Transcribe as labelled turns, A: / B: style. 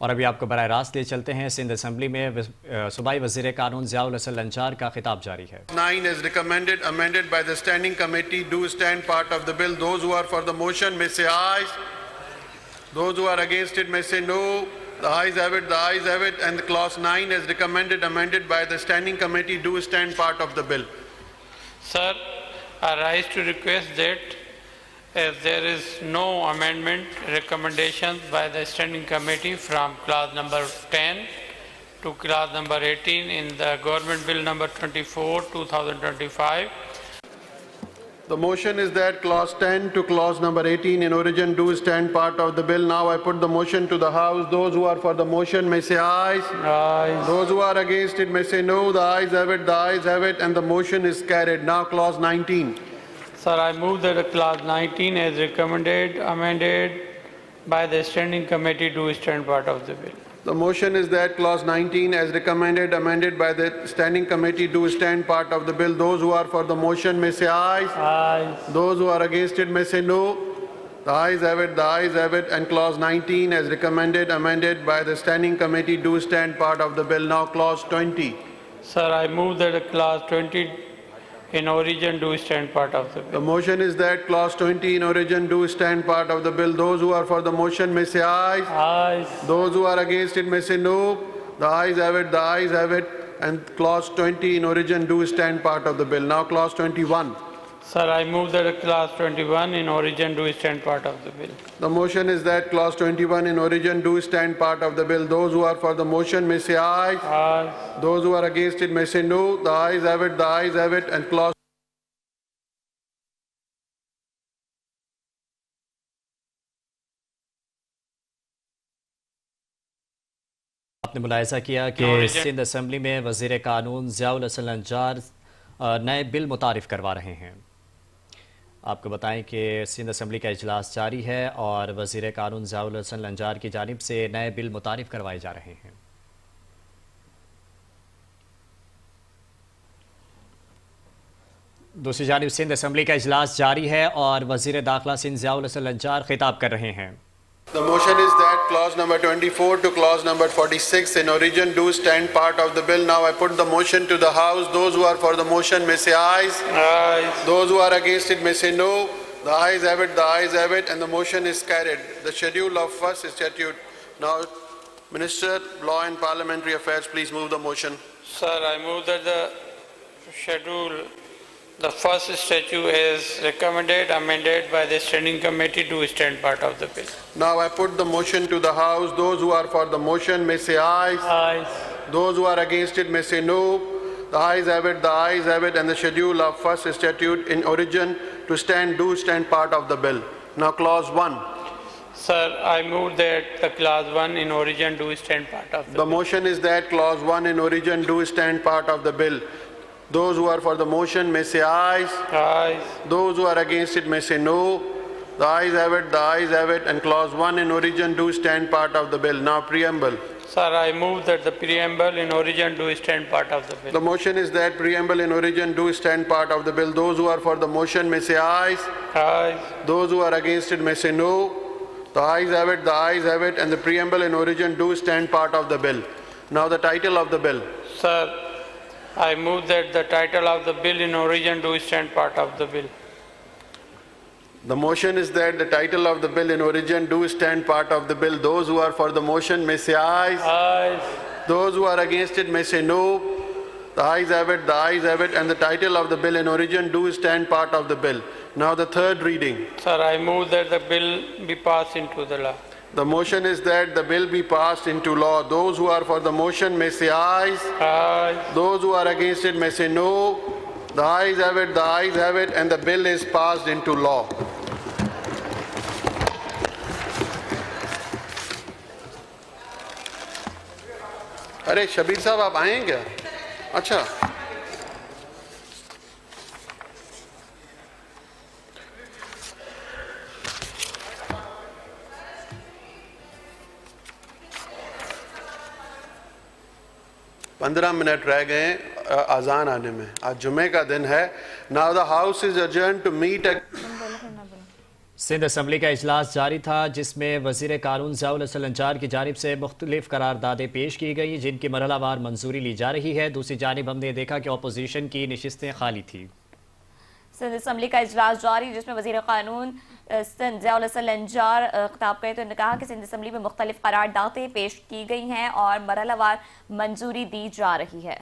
A: और अभी आपको बराह रास्त ले चलते हैं। सिंध असेंबली में सूबाई वज़ीर कानून ज़ियाउल हसन लंचार का खिताब जारी है।
B: 9 is recommended, amended by the standing committee. Do stand part of the bill. Those who are for the motion may say aye. Those who are against it may say no. The ayes have it, the ayes have it. And the clause 9 is recommended, amended by the standing committee. Do stand part of the bill.
C: Sir, I rise to request that as there is no amendment recommendations by the standing committee from clause number 10 to clause number 18 in the government bill number 24 2025.
B: The motion is that clause 10 to clause number 18 in origin do stand part of the bill. Now I put the motion to the House. Those who are for the motion may say aye.
C: Aye.
B: Those who are against it may say no. The ayes have it, the ayes have it, and the motion is carried. Now clause 19.
C: Sir, I move that the clause 19 as recommended, amended by the standing committee do stand part of the bill.
B: The motion is that clause 19 as recommended, amended by the standing committee do stand part of the bill. Those who are for the motion may say aye.
C: Aye.
B: Those who are against it may say no. The ayes have it, the ayes have it, and clause 19 as recommended, amended by the standing committee do stand part of the bill. Now clause 20.
C: Sir, I move that the clause 20 in origin do stand part of the
B: The
C: bill.
B: motion is that clause 20 in origin do stand part of the bill. Those who are for the motion may say aye.
C: Aye.
B: Those who are against it may say no. The ayes have it, the ayes have it, and clause 20 in origin do stand part of the bill. Now clause 21.
C: Sir, I move that the clause 21 in origin do stand part of the bill.
B: The motion is that clause 21 in origin do stand part of the bill. Those who are for the motion may say aye.
C: Aye.
B: Those who are against it may say no. The ayes have it, the ayes have it, and clause
A: आपने मुलाहिज़ा किया कि Sindh assembly में वज़ीर कानून ज़ियाउल हसन लंचार नए bill मुतारिफ़ करवा रहे हैं। आपको बताएं कि सिंध असेंबली का इजलास जारी है और वज़ीर कानून ज़ियाउल हसन लंचार की जानिब से नए बिल मुतारिफ़ करवाए जा रहे हैं। दूसरी जानिब सिंध असेंबली का इजलास जारी है और वज़ीर दाखिला सिंध ज़ियाउल हसन लंचार खिताब कर रहे हैं।
B: The motion is that clause number 24 to clause number 46 in origin do stand part of the bill. Now I put the motion to the House. Those who are for the motion may say aye.
C: Aye.
B: Those who are against it may say no. The ayes have it, the ayes have it, and the motion is carried. The schedule of first statute. Now, Minister, Law and Parliamentary Affairs, please move the motion.
C: Sir, I move that the schedule, the first statute is recommended, amended by the standing committee to stand part of the bill.
B: Now I put the motion to the House. Those who are for the motion may say aye.
C: Aye.
B: Those who are against it may say no. The ayes have it, the ayes have it, and the schedule of first statute in origin to stand do stand part of the bill. Now clause 1.
C: Sir, I move that the clause 1 in origin do stand part of the
B: The
C: bill.
B: motion is that clause 1 in origin do stand part of the bill. Those who are for the motion may say aye.
C: Aye.
B: Those who are against it may say no. The ayes have it, the ayes have it, and clause 1 in origin do stand part of the bill. Now preamble.
C: Sir, I move that the preamble in origin do stand part of the bill.
B: The motion is that preamble in origin do stand part of the bill. Those who are for the motion may say aye.
C: Aye.
B: Those who are against it may say no. The ayes have it, the ayes have it, and the preamble in origin do stand part of the bill. Now the title of the bill.
C: Sir, I move that the title of the bill in origin do stand part of the bill.
B: The motion is that the title of the bill in origin do stand part of the bill. Those who are for the motion may say aye.
C: Aye.
B: Those who are against it may say no. The ayes have it, the ayes have it, and the title of the bill in origin do stand part of the bill. Now the third reading.
C: Sir, I move that the bill be passed into the law.
B: The motion is that the bill be passed into law. Those who are for the motion may say aye.
C: Aye.
B: Those who are against it may say no. The ayes have it, the ayes have it, and the bill is passed into law. अरे शबीर साहब आप आए हैं क्या? अच्छा, पंद्रह minute रह गए अजान आने में। आज जुमे का दिन है। Now the house is adjourned to meet
A: Sindh assembly का इजलास जारी था, जिसमें वज़ीर कानून ज़ियाउल हसन अंजार की जानिब से मुख्तलिफ करारदादें पेश की गई, जिनकी मरहलावार मंजूरी ली जा रही है। दूसरी जानिब हमने देखा कि अपोजिशन की नशिस्तें खाली थी।
D: सिंध असम्बली का इजलास जारी, जिसमें वज़ीर कानून सिंध ज़ियाउल हसन अंजार खिताब करे तो उन्होंने कहा कि सिंध असम्बली में मुख्तलिफ करारदादें पेश की गई हैं और मरहलावार मंजूरी दी जा रही है।